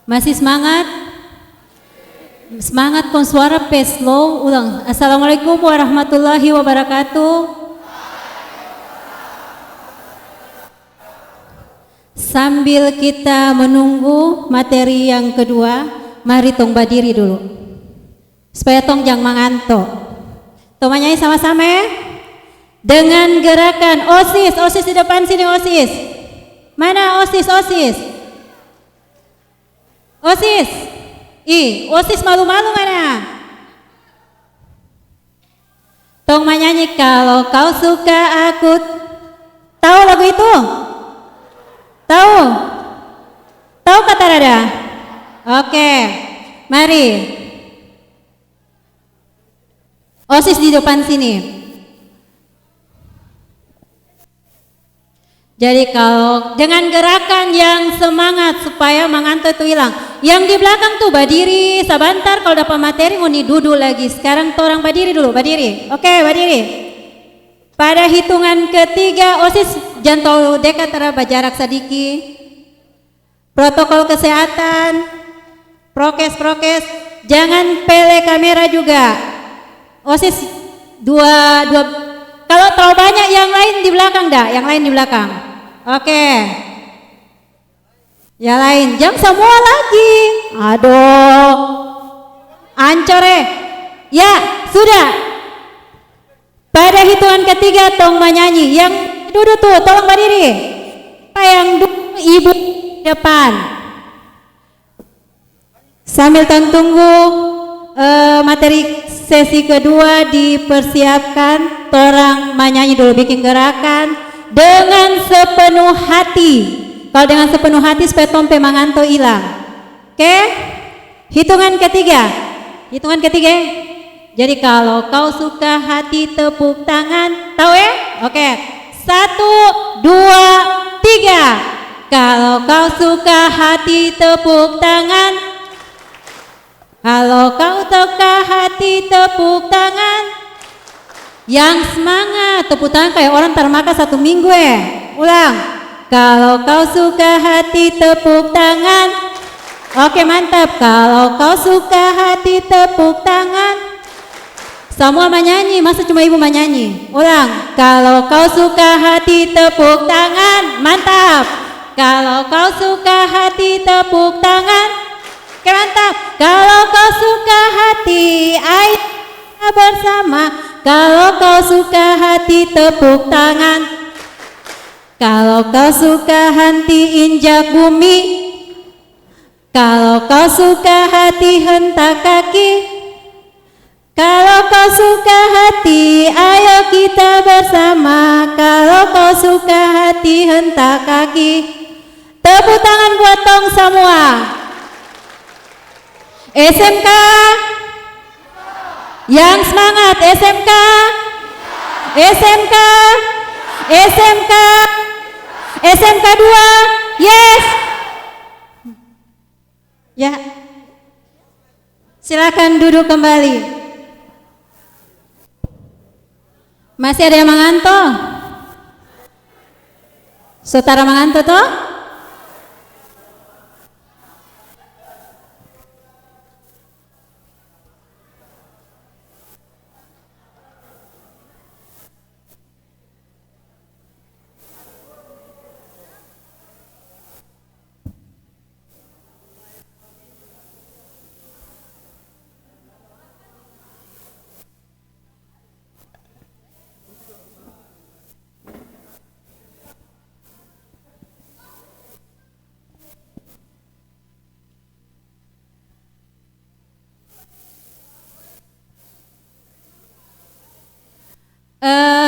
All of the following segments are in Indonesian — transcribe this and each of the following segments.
Masih semangat? Semangat kon suara slow. Ulang. Assalamualaikum warahmatullahi wabarakatuh. Sambil kita menunggu materi yang kedua, mari tong berdiri dulu. Supaya tong jangan mengantuk. Tong menyanyi sama-sama ya. Dengan gerakan OSIS, OSIS di depan sini OSIS. Mana OSIS, OSIS? OSIS. OSIS malu-malu mana? Tong menyanyi kalau kau suka aku. Tahu lagu itu? Tahu? Tahu kata Rada? Oke, mari. OSIS di depan sini. Jadi kalau dengan gerakan yang semangat supaya mengantuk itu hilang. Yang di belakang tuh berdiri sebentar, kalau dapat materi mau duduk lagi. Sekarang tuh orang berdiri dulu, berdiri. Oke, berdiri. Pada hitungan ketiga OSIS jangan terlalu dekat, terlalu jarak sedikit. Protokol kesehatan, prokes, jangan pele kamera juga. OSIS dua. Kalau terlalu banyak yang lain di belakang dah, yang lain di belakang. Oke. Yang lain, jam semua lagi. Aduh. Ancor Ya, sudah. Pada hitungan ketiga tong menyanyi. Yang duduk tuh, tolong berdiri. Yang duduk ibu depan. Sambil tunggu materi sesi kedua dipersiapkan, orang menyanyi dulu, bikin gerakan dengan sepenuh hati. Kalau dengan sepenuh hati supaya tompe mengantuk hilang. Oke? Hitungan ketiga. Jadi kalau kau suka hati tepuk tangan, tahu ya? Oke. 1, 2, 3. Kalau kau suka hati tepuk tangan. Kalau kau suka hati tepuk tangan. Yang semangat, tepuk tangan kayak orang termakan 1 minggu ya. Ulang. Kalau kau suka hati tepuk tangan. Oke, mantap. Kalau kau suka hati tepuk tangan. Semua menyanyi, masa cuma ibu menyanyi? Ulang. Kalau kau suka hati tepuk tangan. Mantap. Kalau kau suka hati tepuk tangan. Oke, mantap. Kalau kau suka hati, ayo bersama. Kalau kau suka hati tepuk tangan. Kalau kau suka hati injak bumi. Kalau kau suka hati hentak kaki. Kalau kau suka hati, ayo kita bersama. Kalau kau suka hati hentak kaki. Tepuk tangan buat tong semua. SMK. Yang semangat SMK. SMK. SMK. SMK 2. Yes. Ya. Silakan duduk kembali. Masih ada yang mengantuk? Saudara mengantuk toh?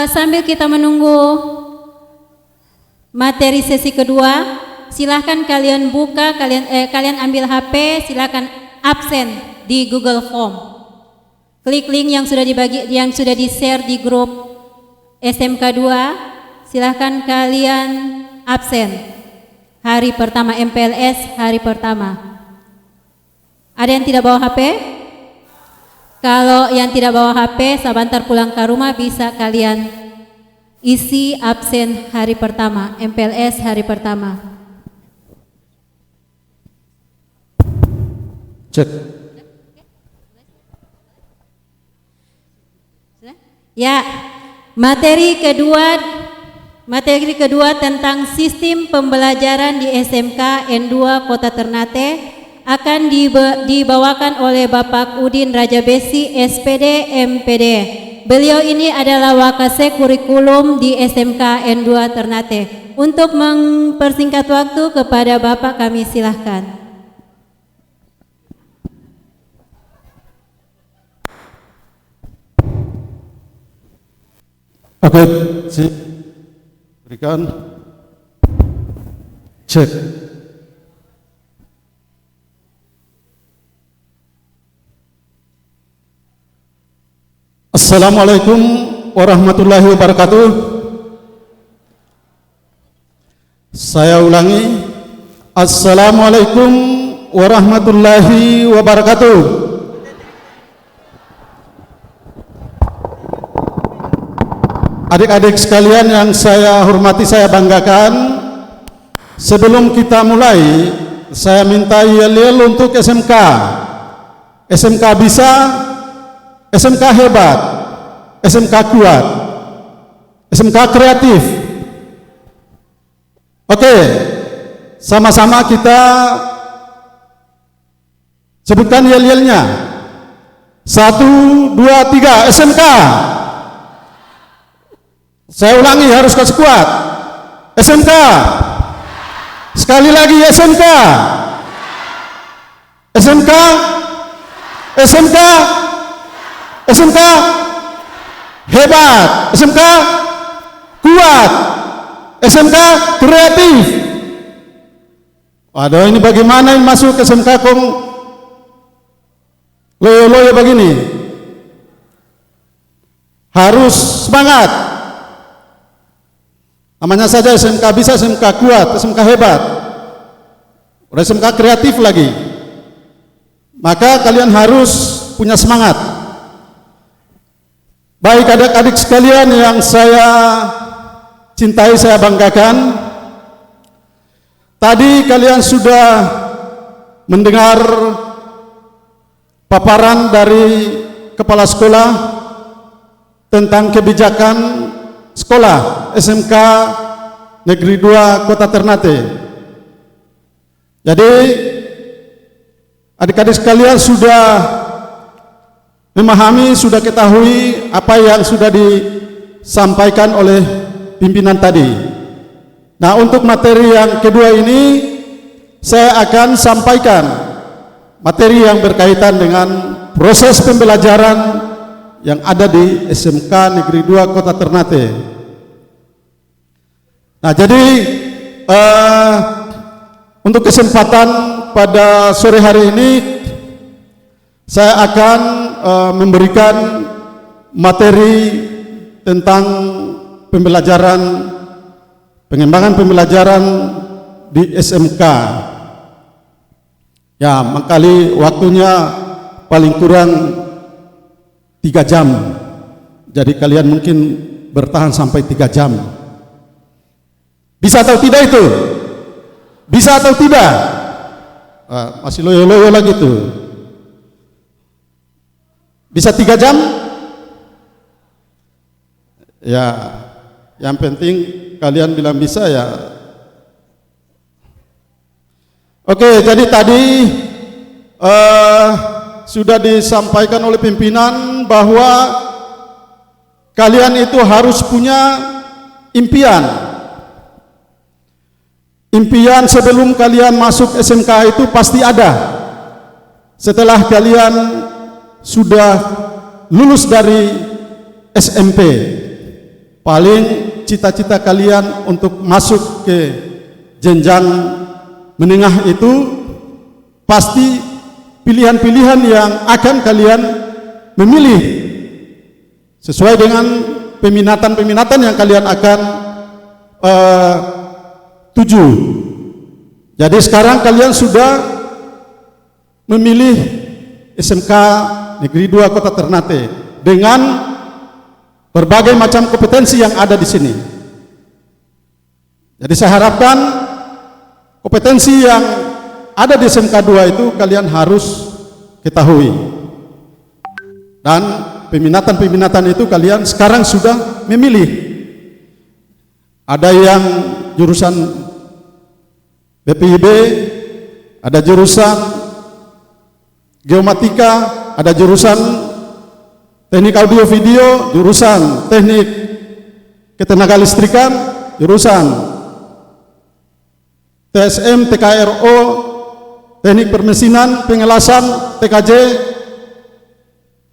Sambil kita menunggu materi sesi kedua, silahkan kalian buka, kalian ambil HP, silahkan absen di Google Form. Klik link yang sudah di-share di grup SMK 2, silahkan kalian absen. Hari pertama MPLS, hari pertama. Ada yang tidak bawa HP? Kalau yang tidak bawa HP, sebentar pulang ke rumah bisa kalian isi absen hari pertama, MPLS hari pertama. Cek. Ya, materi kedua tentang sistem pembelajaran di SMK N2 Kota Ternate akan dibawakan oleh Bapak Udin Rajabesi, SPD, MPD. Beliau ini adalah Wakase Kurikulum di SMK N2 Ternate. Untuk mempersingkat waktu kepada Bapak kami silahkan. Oke, berikan. Cek. Assalamualaikum warahmatullahi wabarakatuh. Saya ulangi. Assalamualaikum warahmatullahi wabarakatuh. Adik-adik sekalian yang saya hormati, saya banggakan, sebelum kita mulai, saya minta yel-yel untuk SMK. SMK bisa, SMK hebat, SMK kuat, SMK kreatif. Oke, sama-sama kita sebutkan yel-yelnya. 1, 2, 3, SMK. Saya ulangi, harus kasih kuat. SMK. Sekali lagi, SMK. SMK. SMK. SMK hebat, SMK kuat, SMK kreatif. Waduh, ini bagaimana ini masuk SMK kong loyo-loyo begini? Harus semangat. Namanya saja SMK bisa, SMK kuat, SMK hebat, udah SMK kreatif lagi. Maka kalian harus punya semangat. Baik adik-adik sekalian yang saya cintai, saya banggakan, tadi kalian sudah mendengar paparan dari kepala sekolah tentang kebijakan sekolah SMK Negeri 2 Kota Ternate. Jadi adik-adik sekalian sudah memahami, sudah ketahui apa yang sudah disampaikan oleh pimpinan tadi. Nah, untuk materi yang kedua ini saya akan sampaikan materi yang berkaitan dengan proses pembelajaran yang ada di SMK Negeri 2 Kota Ternate. Nah, jadi untuk kesempatan pada sore hari ini saya akan memberikan materi tentang pembelajaran, pengembangan pembelajaran di SMK. Ya, mengkali waktunya paling kurang 3 jam. Jadi kalian mungkin bertahan sampai 3 jam. Bisa atau tidak itu? Bisa atau tidak? Masih loyo-loyo lagi tuh. Bisa 3 jam? Ya, yang penting kalian bilang bisa ya. Oke, jadi tadi sudah disampaikan oleh pimpinan bahwa kalian itu harus punya impian. Impian sebelum kalian masuk SMK itu pasti ada. Setelah kalian sudah lulus dari SMP, paling cita-cita kalian untuk masuk ke jenjang menengah itu pasti pilihan-pilihan yang akan kalian memilih sesuai dengan peminatan-peminatan yang kalian akan tuju. Jadi sekarang kalian sudah memilih SMK Negeri 2 Kota Ternate dengan berbagai macam kompetensi yang ada di sini. Jadi saya harapkan kompetensi yang ada di SMK 2 itu kalian harus ketahui. Dan peminatan-peminatan itu kalian sekarang sudah memilih. Ada yang jurusan BPIB, ada jurusan geomatika, ada jurusan teknik audio video, jurusan teknik ketenaga listrikan, jurusan TSM, TKRO, teknik permesinan, pengelasan, TKJ.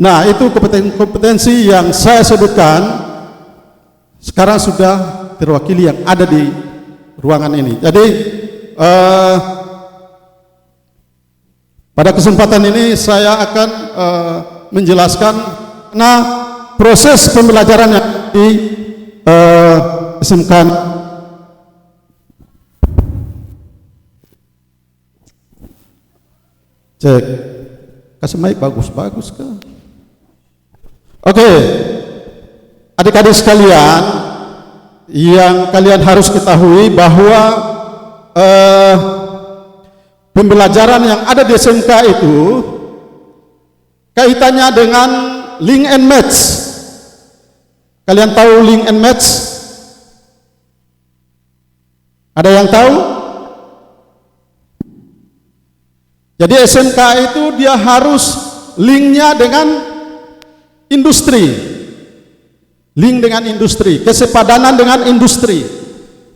Nah, itu kompetensi yang saya sebutkan sekarang sudah terwakili yang ada di ruangan ini. Jadi pada kesempatan ini saya akan menjelaskan proses pembelajaran yang di SMK. Cek, kasih mic bagus-bagus kan? Oke, adik-adik sekalian, yang kalian harus ketahui bahwa pembelajaran yang ada di SMK itu kaitannya dengan link and match. Kalian tahu link and match? Ada yang tahu? Jadi SMK itu dia harus linknya dengan industri, link dengan industri, kesepadanan dengan industri.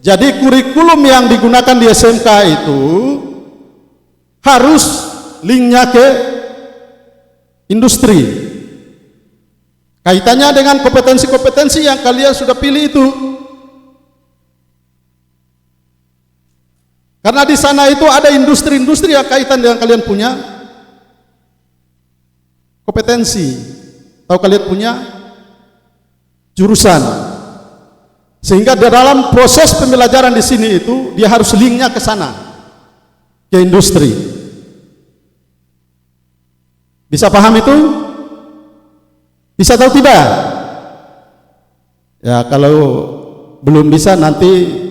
Jadi kurikulum yang digunakan di SMK itu harus linknya ke industri. Kaitannya dengan kompetensi-kompetensi yang kalian sudah pilih itu. Karena di sana itu ada industri-industri yang kaitan dengan kalian punya kompetensi. Tahu kalian punya jurusan, sehingga dalam proses pembelajaran di sini itu dia harus linknya ke sana, ke industri. Bisa paham itu? Bisa tahu tidak? Ya, kalau belum bisa, nanti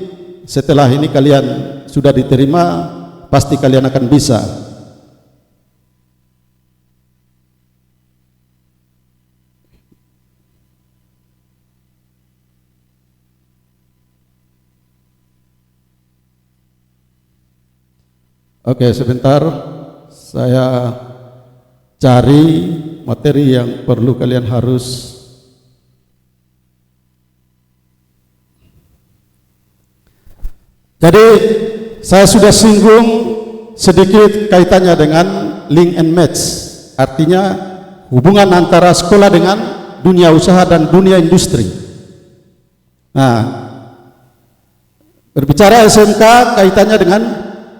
setelah ini kalian sudah diterima, pasti kalian akan bisa. Oke, sebentar saya cari materi yang perlu kalian harus jadi saya sudah singgung sedikit kaitannya dengan link and match, artinya hubungan antara sekolah dengan dunia usaha dan dunia industri. Nah, berbicara SMK kaitannya dengan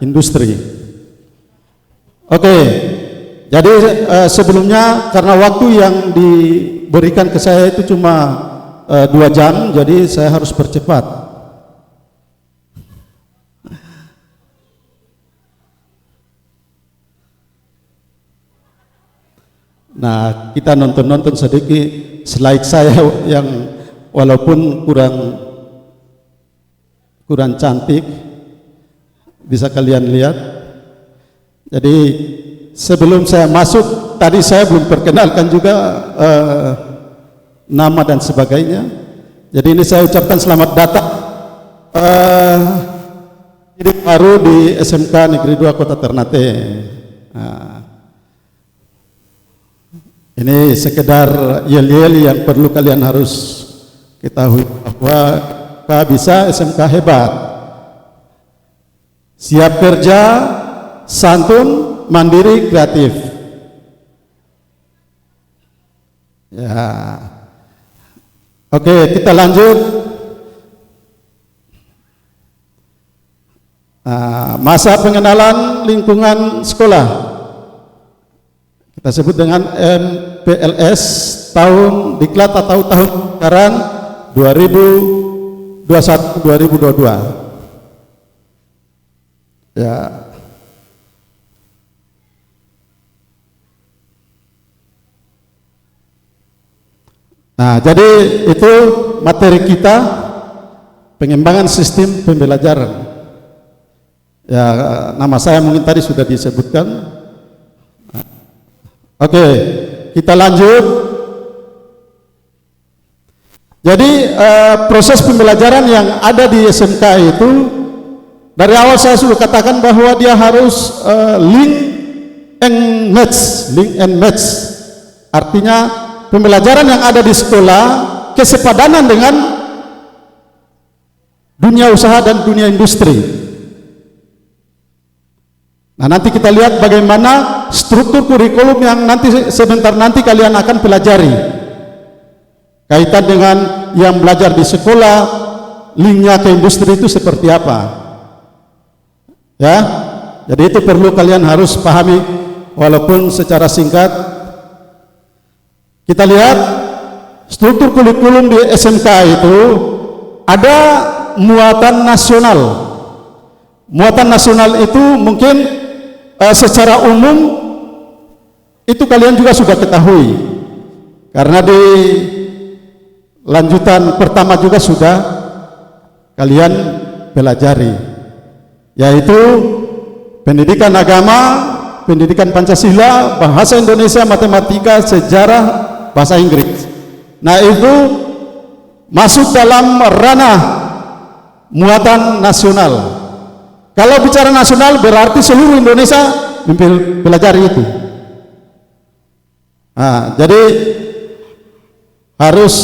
industri. Oke, jadi sebelumnya karena waktu yang diberikan ke saya itu cuma 2 jam, jadi saya harus percepat. Nah, kita nonton sedikit slide saya yang walaupun kurang cantik, bisa kalian lihat. Jadi sebelum saya masuk, tadi saya belum perkenalkan juga nama dan sebagainya. Jadi ini saya ucapkan selamat datang ini baru di SMK Negeri 2 Kota Ternate. Nah, ini sekedar yel-yel yang perlu kalian harus ketahui bahwa bisa SMK hebat, siap kerja, santun, mandiri, kreatif. Ya, oke, kita lanjut. Masa pengenalan lingkungan sekolah kita sebut dengan MPLS tahun diklat atau tahun anggaran 2021-2022. Ya. Nah, jadi itu materi kita, pengembangan sistem pembelajaran. Ya, nama saya mungkin tadi sudah disebutkan. Oke, kita lanjut. Jadi proses pembelajaran yang ada di SMK itu dari awal saya sudah katakan bahwa dia harus link and match. Artinya pembelajaran yang ada di sekolah kesepadanan dengan dunia usaha dan dunia industri. Nah, nanti kita lihat bagaimana struktur kurikulum yang sebentar nanti kalian akan pelajari. Kaitan dengan yang belajar di sekolah, linknya ke industri itu seperti apa? Ya, jadi itu perlu kalian harus pahami, walaupun secara singkat. Kita lihat struktur kurikulum di SMK itu ada muatan nasional. Muatan nasional itu mungkin secara umum itu kalian juga sudah ketahui, karena di lanjutan pertama juga sudah kalian pelajari, yaitu pendidikan agama, pendidikan Pancasila, bahasa Indonesia, matematika, sejarah, bahasa Inggris. Nah, itu masuk dalam ranah muatan nasional. Kalau bicara nasional berarti seluruh Indonesia mempelajari itu. Nah, jadi harus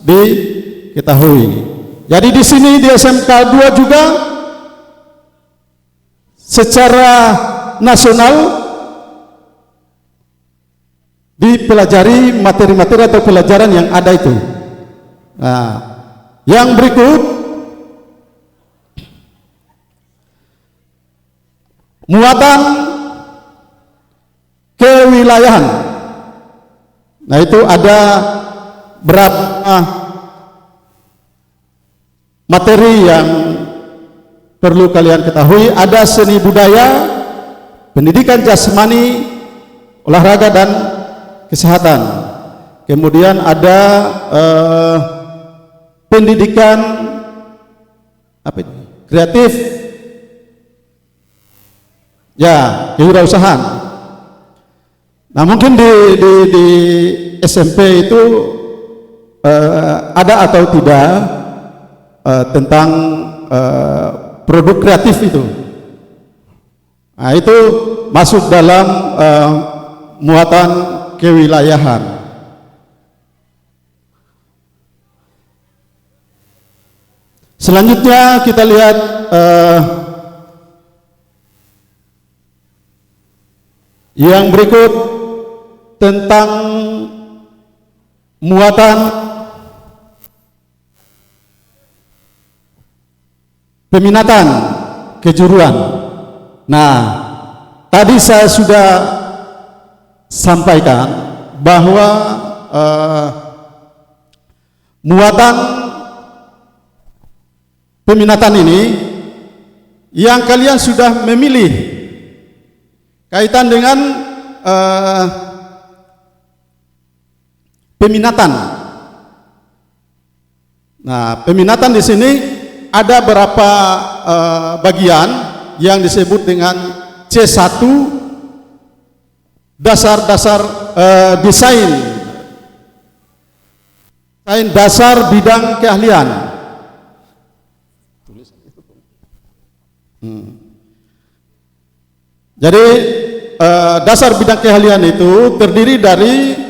diketahui. Jadi di sini di SMK 2 juga secara nasional dipelajari materi-materi atau pelajaran yang ada itu. Nah, yang berikut muatan kewilayahan. Nah, itu ada berapa materi yang perlu kalian ketahui. Ada seni budaya, pendidikan jasmani, olahraga dan kesehatan. Kemudian ada pendidikan kreatif, ya, kewirausahaan. Nah, mungkin di SMP itu ada atau tidak tentang produk kreatif itu. Nah, itu masuk dalam muatan kewilayahan. Selanjutnya kita lihat yang berikut tentang muatan peminatan kejuruan. Nah, tadi saya sudah sampaikan bahwa muatan peminatan ini yang kalian sudah memilih kaitan dengan peminatan. Nah, peminatan di sini ada beberapa bagian yang disebut dengan C1, dasar-dasar desain dasar bidang keahlian. Jadi dasar bidang keahlian itu terdiri dari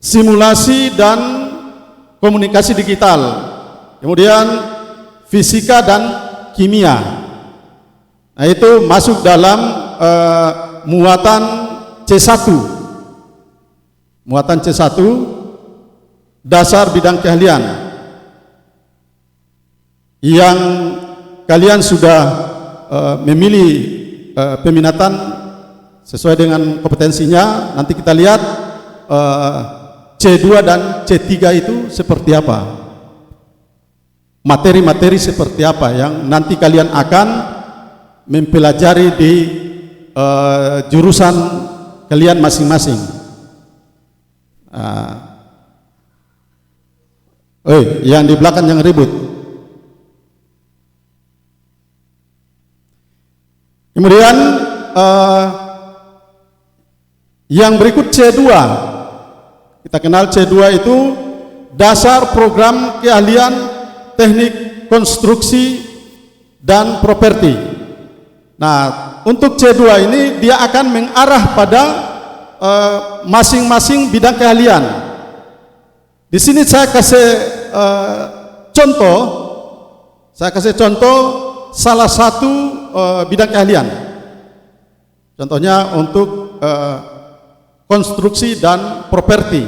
simulasi dan komunikasi digital, kemudian fisika dan kimia. Nah, itu masuk dalam muatan C1. Muatan C1, dasar bidang keahlian, yang kalian sudah memilih peminatan sesuai dengan kompetensinya. Nanti kita lihat C2 dan C3 itu seperti apa, materi-materi seperti apa yang nanti kalian akan mempelajari di jurusan kalian masing-masing. Yang di belakang yang ribut. Kemudian yang berikut C2. Kita kenal C2 itu dasar program keahlian teknik konstruksi dan properti. Nah, untuk C2 ini dia akan mengarah pada masing-masing bidang keahlian. Di sini saya kasih contoh. Saya kasih contoh salah satu bidang keahlian. Contohnya untuk konstruksi dan properti.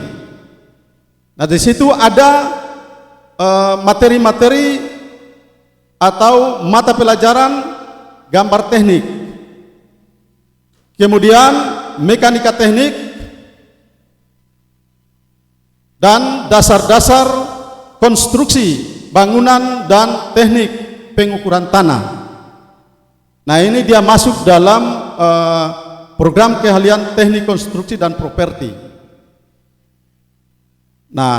Nah, di situ ada materi-materi atau mata pelajaran gambar teknik. Kemudian mekanika teknik dan dasar-dasar konstruksi bangunan dan teknik pengukuran tanah. Nah, ini dia masuk dalam program keahlian teknik konstruksi dan properti. Nah,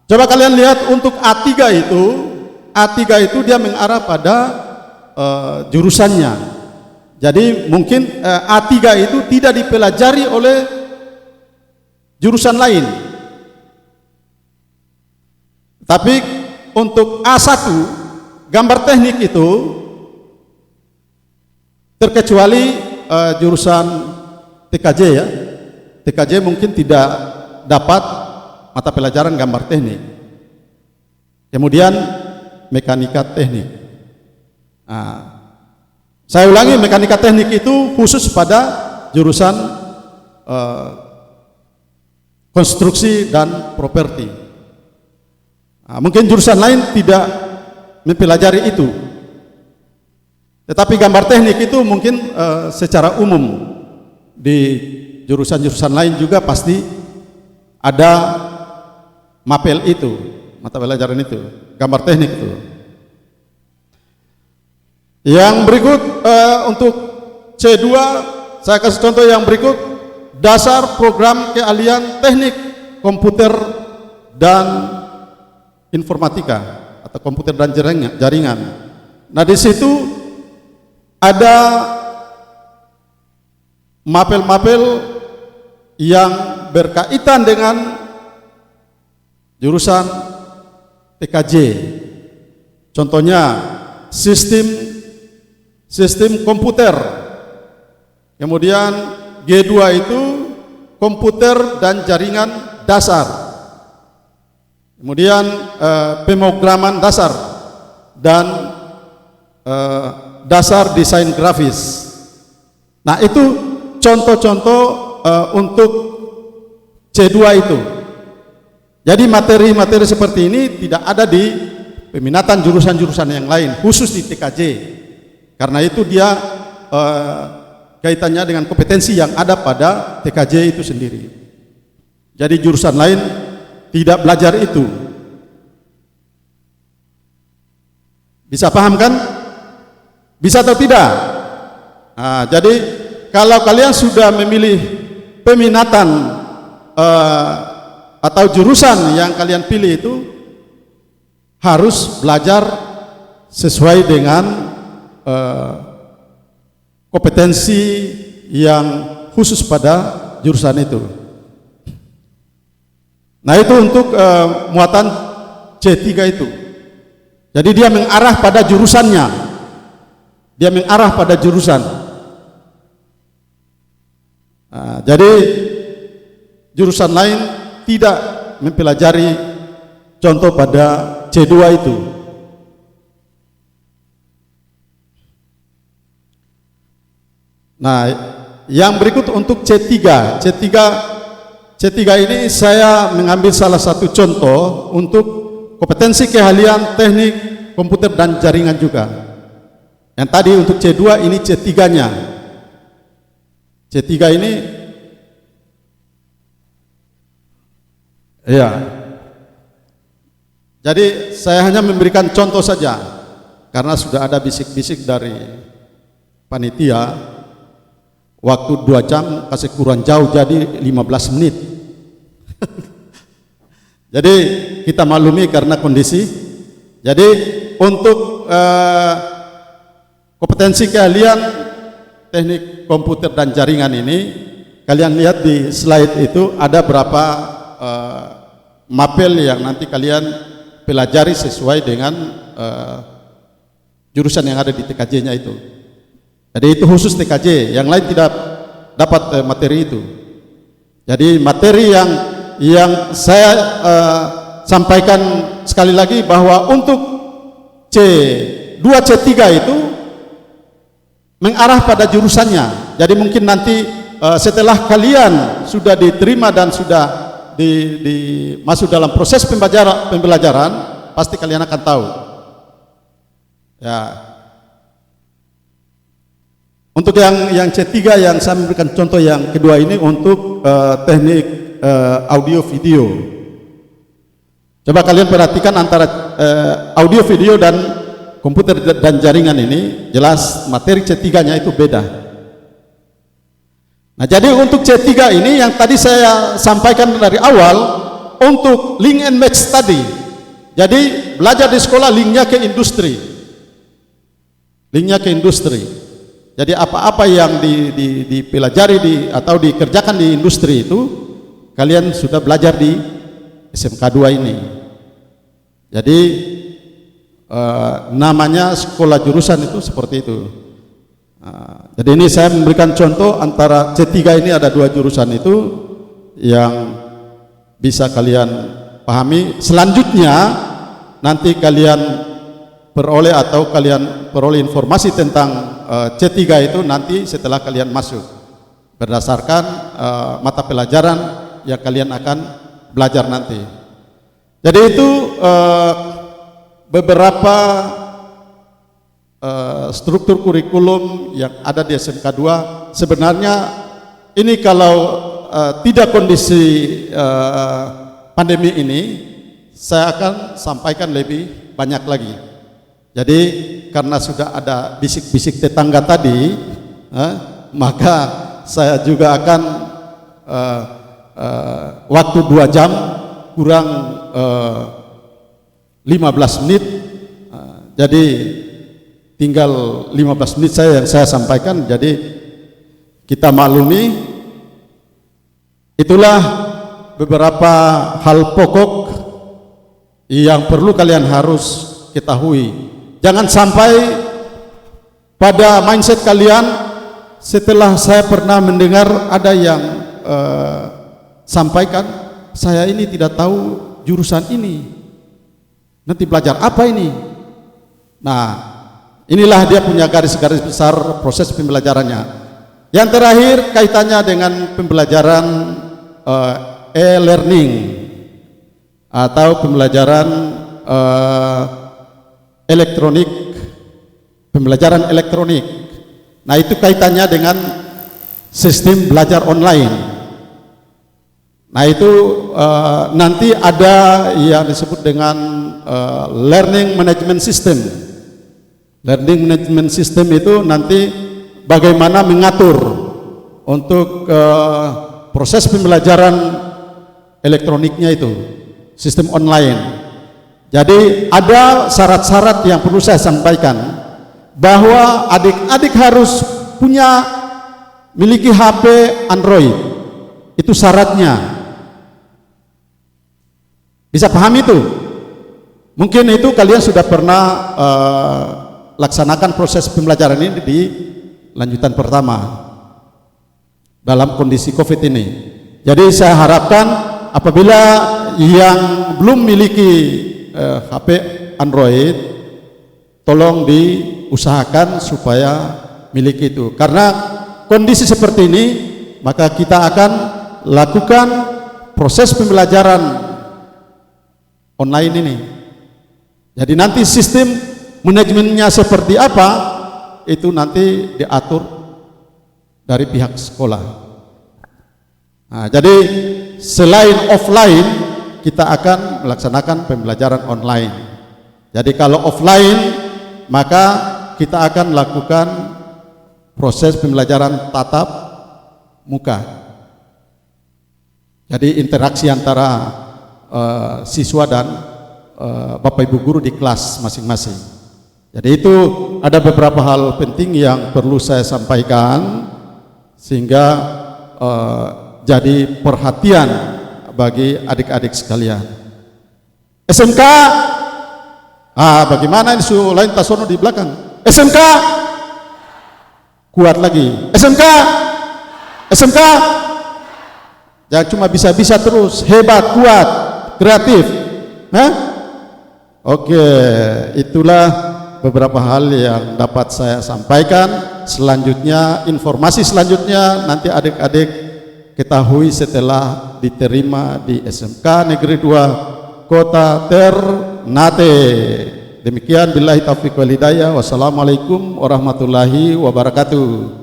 coba kalian lihat untuk A3 itu dia mengarah pada jurusannya. Jadi mungkin A3 itu tidak dipelajari oleh jurusan lain. Tapi untuk A1 gambar teknik itu terkecuali jurusan TKJ ya. TKJ mungkin tidak dapat mata pelajaran gambar teknik. Kemudian mekanika teknik. Nah, saya ulangi, mekanika teknik itu khusus pada jurusan konstruksi dan properti. Nah, mungkin jurusan lain tidak mempelajari itu. Tetapi gambar teknik itu mungkin secara umum di jurusan-jurusan lain juga pasti ada mapel itu, mata pelajaran itu, gambar teknik itu. Yang berikut untuk C2 saya kasih contoh yang berikut, dasar program keahlian teknik komputer dan informatika atau komputer dan jaringan. Nah, di situ ada mapel-mapel yang berkaitan dengan jurusan TKJ. Contohnya sistem komputer. Kemudian G2 itu komputer dan jaringan dasar. Kemudian pemrograman dasar dan dasar desain grafis. Nah, itu contoh-contoh untuk C2 itu. Jadi materi-materi seperti ini tidak ada di peminatan jurusan-jurusan yang lain, khusus di TKJ. Karena itu dia kaitannya dengan kompetensi yang ada pada TKJ itu sendiri. Jadi jurusan lain tidak belajar itu. Bisa paham kan? Bisa atau tidak? Nah, jadi kalau kalian sudah memilih peminatan atau jurusan yang kalian pilih itu harus belajar sesuai dengan kompetensi yang khusus pada jurusan itu. Nah, itu untuk muatan C3 itu. Jadi dia mengarah pada jurusannya. Dia mengarah pada jurusan. Nah, jadi jurusan lain tidak mempelajari contoh pada C2 itu. Nah, yang berikut untuk C3. C3 ini saya mengambil salah satu contoh untuk kompetensi keahlian teknik komputer dan jaringan juga. Yang tadi untuk C2 ini C3-nya. C3 ini ya. Jadi saya hanya memberikan contoh saja karena sudah ada bisik-bisik dari panitia. Waktu 2 jam kasih kurang jauh jadi 15 menit. Jadi kita maklumi karena kondisi. Jadi untuk kompetensi keahlian teknik komputer dan jaringan ini, kalian lihat di slide itu ada berapa mapel yang nanti kalian pelajari sesuai dengan jurusan yang ada di TKJ-nya itu. Jadi itu khusus TKJ, yang lain tidak dapat materi itu. Jadi materi yang saya sampaikan sekali lagi bahwa untuk C2, C3 itu mengarah pada jurusannya. Jadi mungkin nanti setelah kalian sudah diterima dan sudah masuk dalam proses pembelajaran, pasti kalian akan tahu. Ya. Untuk yang C3 yang saya memberikan contoh yang kedua ini untuk teknik audio video. Coba kalian perhatikan antara audio video dan komputer dan jaringan ini, jelas materi C3-nya itu beda. Nah, jadi untuk C3 ini yang tadi saya sampaikan dari awal, untuk link and match tadi. Jadi belajar di sekolah linknya ke industri. Linknya ke industri. Jadi apa-apa yang dipelajari atau dikerjakan di industri itu, kalian sudah belajar di SMK 2 ini. Jadi namanya sekolah jurusan itu seperti itu. Jadi ini saya memberikan contoh antara C3 ini ada 2 jurusan itu yang bisa kalian pahami. Selanjutnya nanti kalian peroleh informasi tentang C3 itu nanti setelah kalian masuk berdasarkan mata pelajaran yang kalian akan belajar nanti. Jadi itu beberapa struktur kurikulum yang ada di SMK 2. Sebenarnya ini kalau tidak kondisi pandemi ini, saya akan sampaikan lebih banyak lagi. Jadi karena sudah ada bisik-bisik tetangga tadi, maka saya juga akan waktu 2 jam kurang 15 menit, jadi tinggal 15 menit yang saya sampaikan. Jadi kita maklumi, itulah beberapa hal pokok yang perlu kalian harus ketahui. Jangan sampai pada mindset kalian setelah saya pernah mendengar ada yang sampaikan, saya ini tidak tahu jurusan ini, nanti belajar apa ini. Nah, inilah dia punya garis-garis besar proses pembelajarannya. Yang terakhir kaitannya dengan pembelajaran e-learning atau pembelajaran elektronik, pembelajaran elektronik. Nah, itu kaitannya dengan sistem belajar online. Nah, itu nanti ada yang disebut dengan learning management system. Learning management system itu nanti bagaimana mengatur untuk proses pembelajaran elektroniknya itu, sistem online. Jadi ada syarat-syarat yang perlu saya sampaikan, bahwa adik-adik harus miliki HP Android. Itu syaratnya. Bisa paham itu? Mungkin itu kalian sudah pernah laksanakan proses pembelajaran ini di lanjutan pertama dalam kondisi COVID ini. Jadi saya harapkan apabila yang belum miliki HP Android, tolong diusahakan supaya miliki itu. Karena kondisi seperti ini, maka kita akan lakukan proses pembelajaran online ini. Jadi nanti sistem manajemennya seperti apa, itu nanti diatur dari pihak sekolah. Nah, jadi selain offline, kita akan melaksanakan pembelajaran online. Jadi kalau offline, maka kita akan lakukan proses pembelajaran tatap muka. Jadi interaksi antara siswa dan Bapak Ibu guru di kelas masing-masing. Jadi itu ada beberapa hal penting yang perlu saya sampaikan sehingga jadi perhatian bagi adik-adik sekalian. SMK, bagaimana ini suhu lain tasono di belakang? SMK, kuat lagi. SMK, SMK, jangan cuma bisa-bisa terus, hebat, kuat, kreatif. Oke, itulah beberapa hal yang dapat saya sampaikan. Selanjutnya, informasi selanjutnya nanti adik-adik ketahui setelah diterima di SMK Negeri 2 Kota Ternate. Demikian, billahi taufiq wal hidayah. Wassalamualaikum warahmatullahi wabarakatuh.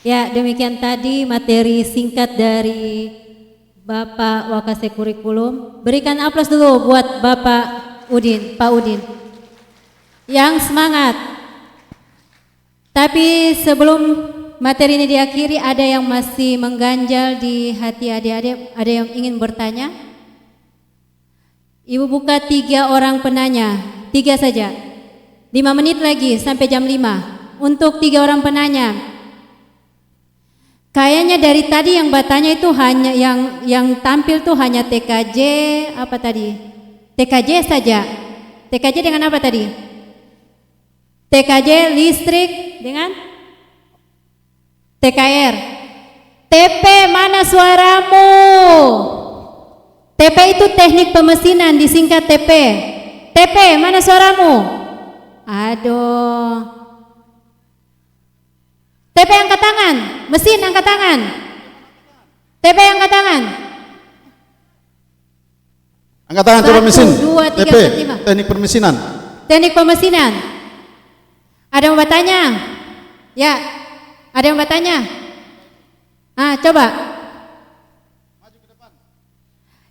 Ya, demikian tadi materi singkat dari Bapak Wakase Kurikulum. Berikan aplaus dulu buat Bapak Udin, Pak Udin. Yang semangat. Tapi sebelum materi ini diakhiri, ada yang masih mengganjal di hati adik-adik, ada yang ingin bertanya? Ibu buka 3 orang penanya, 3 saja. 5 menit lagi sampai jam 5 untuk 3 orang penanya. Kayaknya dari tadi yang bertanya itu hanya yang tampil tuh hanya TKJ apa tadi? TKJ saja. TKJ dengan apa tadi? TKJ listrik dengan TKR. TP mana suaramu? TP itu teknik pemesinan, disingkat TP. TP mana suaramu? Aduh. TP angkat tangan, mesin angkat tangan. TP angkat tangan. Angkat tangan coba mesin. 1, 2, 3, TP, 4, 5. teknik permesinan. Teknik pemesinan. Ada yang bertanya? Ya, ada yang bertanya? Coba.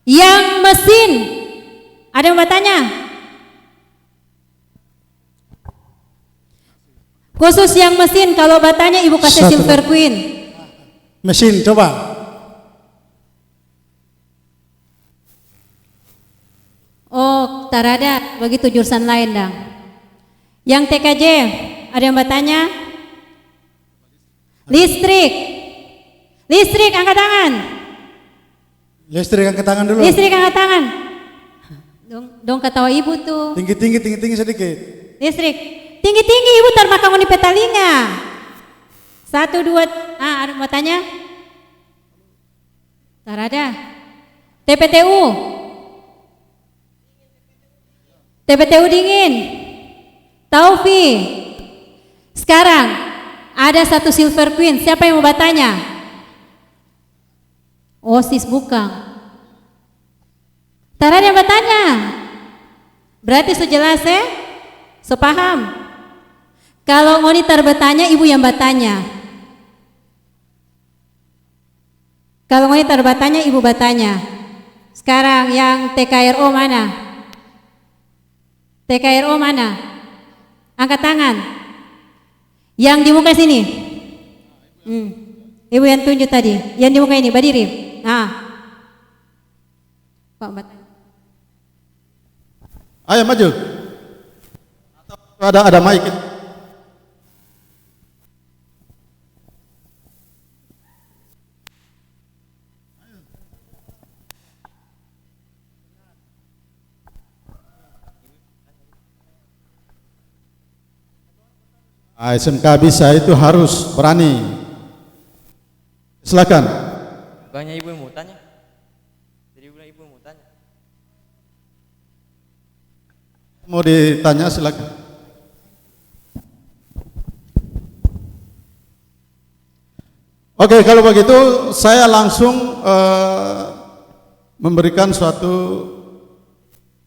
Yang mesin. Ada yang bertanya? Khusus yang mesin, kalau bertanya Ibu kasih Silver Queen. Mesin, coba. Oh, tak ada, begitu jurusan lain dah. Yang TKJ, ada yang bertanya? Listrik. Listrik, angkat tangan. Listrik angkat tangan dulu. Listrik, angkat tangan. Dong ketawa ibu tuh. Tinggi sedikit. Listrik. Tinggi-tinggi ibu termakan di petalinga. 1, 2, ada yang bertanya? Tak ada. TPTU. TPTU dingin. Taufi. Sekarang ada 1 Silver Queen. Siapa yang mau bertanya? OSIS bukan. Tak ada yang bertanya. Berarti sejelas sepaham. Kalau monitor bertanya, ibu yang bertanya. Kalau monitor bertanya, ibu bertanya. Sekarang yang TKRO mana? TKRO mana? Angkat tangan. Yang di muka sini. Ibu yang tunjuk tadi. Yang di muka ini, berdiri. Pak bertanya. Ayo maju. Ada mic. SMK bisa itu harus berani. Silakan. Bukannya ibu yang mau tanya? Jadi bilang ibu yang mau tanya. Mau ditanya silakan. Oke, kalau begitu saya langsung memberikan suatu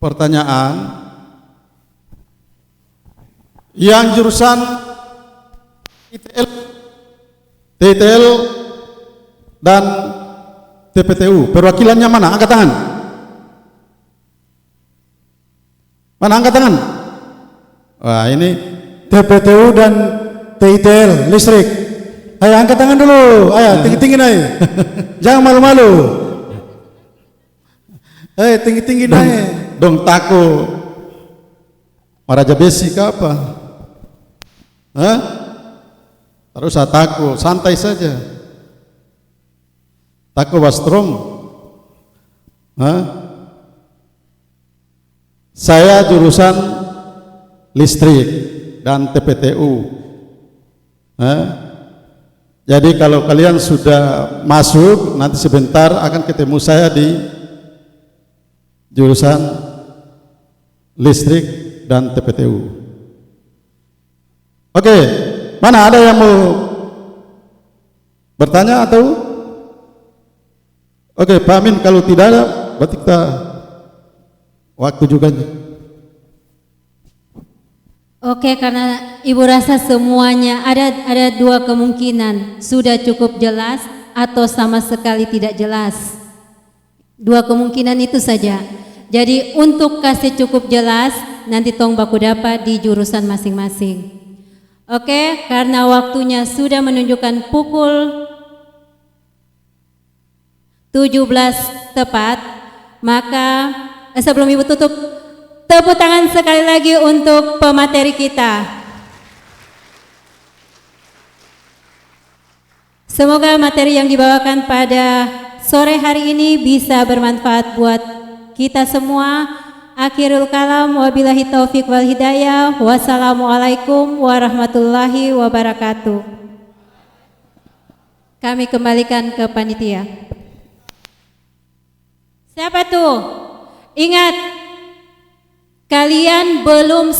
pertanyaan yang jurusan TTL dan TPTU. Perwakilannya mana? Angkat tangan. Mana angkat tangan? Wah, ini TPTU dan TITL listrik. Ayo angkat tangan dulu. Ayo tinggi-tinggi naik. Jangan malu-malu. Tinggi-tinggi naik. dong takut. Maraja besi ke apa? Hah? Terus Atako, santai saja. Tako Wastrom. Hah? Saya jurusan listrik dan TPTU. Hah? Jadi kalau kalian sudah masuk, nanti sebentar akan ketemu saya di jurusan listrik dan TPTU. Oke, mana ada yang mau bertanya atau? Oke, Pak Amin, kalau tidak ada, berarti kita waktu juga. Oke, karena Ibu rasa semuanya ada dua kemungkinan, sudah cukup jelas atau sama sekali tidak jelas. Dua kemungkinan itu saja. Jadi untuk kasih cukup jelas, nanti tong baku dapat di jurusan masing-masing. Oke, karena waktunya sudah menunjukkan pukul 17 tepat, maka sebelum Ibu tutup, tepuk tangan sekali lagi untuk pemateri kita. Semoga materi yang dibawakan pada sore hari ini bisa bermanfaat buat kita semua. Akhirul kalam, wabillahi taufik wal hidayah. Wassalamualaikum warahmatullahi wabarakatuh. Kami kembalikan ke panitia. Siapa tuh? Ingat, kalian belum